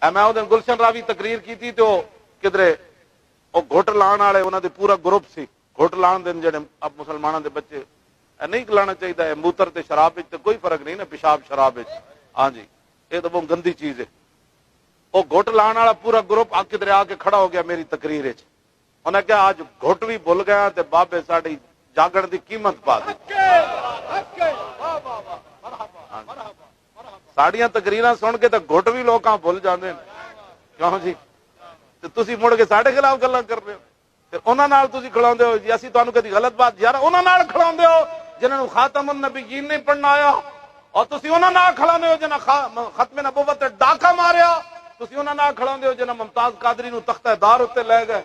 میں وہ دن گلشن راوی تقریر کی تھی تو کدھرے وہ گھٹ لان والے انہوں نے پورا گروپ سی گھٹ لان دن جڑے اب مسلمانوں دے بچے نہیں لانا چاہیے موتر تے شراب تے کوئی فرق نہیں نا پیشاب شراب ہاں جی یہ تو بہت گندی چیز ہے وہ گھٹ لان والا پورا گروپ کدھر آ کے کھڑا ہو گیا میری تقریر انہیں کہا آج گھٹ بھی بھول گیا تے بابے ساڈی جاگن دی قیمت پا دی ساڑیاں تقریراں سن کے تو گھٹ بھی لوگ بھول جاندے ہیں کیوں جی تسی مڑ کے ساڈے خلاف گلاں کر رہے ہو انہاں نال تسی کھڑاوندے ہو جی اسی تانوں کدی غلط بات یار انہاں نال کھڑاوندے ہو جنہاں نوں خاتم النبیین نہیں پڑھنا آیا اور تسی انہاں نال کھڑاوندے ہو جنہاں ختم نبوت تے ڈاکا ماریا تسی انہاں نال کھڑاوندے ہو جنہاں ممتاز قادری نوں تختہ دار تے لے گئے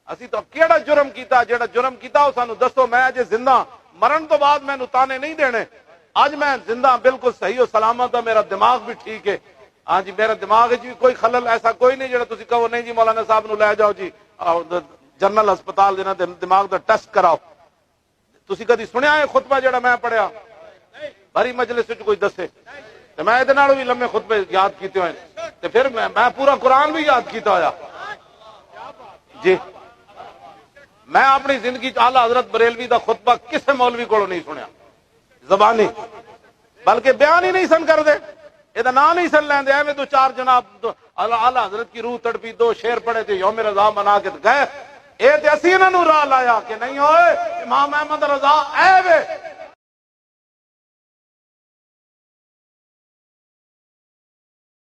اسی تو کیڑا جرم کیتا جیڑا جرم کیتا او سانوں دسو میں اجے زندہ مرن تو بعد مینوں تانے نہیں دینے آج میں زندہ بالکل صحیح و سلامت ہوں میرا دماغ بھی ٹھیک ہے ہاں جی میرا دماغ بھی کوئی خلل ایسا کوئی نہیں جڑا تسی کہو نہیں جی مولانا صاحب نو لے جاؤ جی جنرل ہسپتال دینا دماغ دا ٹیسٹ کراؤ تسی کدی سنیا ہے خطبہ جڑا میں پڑھیا بھری مجلس وچ کوئی دسے تے میں ادے نالوں بھی لمبے خطبے یاد کیتے ہوئے تے پھر میں پورا قرآن بھی یاد کیتا ہویا جی میں اپنی زندگی اعلیٰ حضرت بریلوی دا خطبہ کسے مولوی کو نہیں سنیا زبانی بلکہ بیان ہی نہیں سن کر دے یہ نام نہیں سن لیندے ایویں تو چار جناب اعلیٰ حضرت کی روح تڑپی دو شعر پڑھے تھے یوم رضا منا کے گئے اے تے اسی انہاں نوں راہ لایا کہ نہیں ہوئے امام احمد رضا ایویں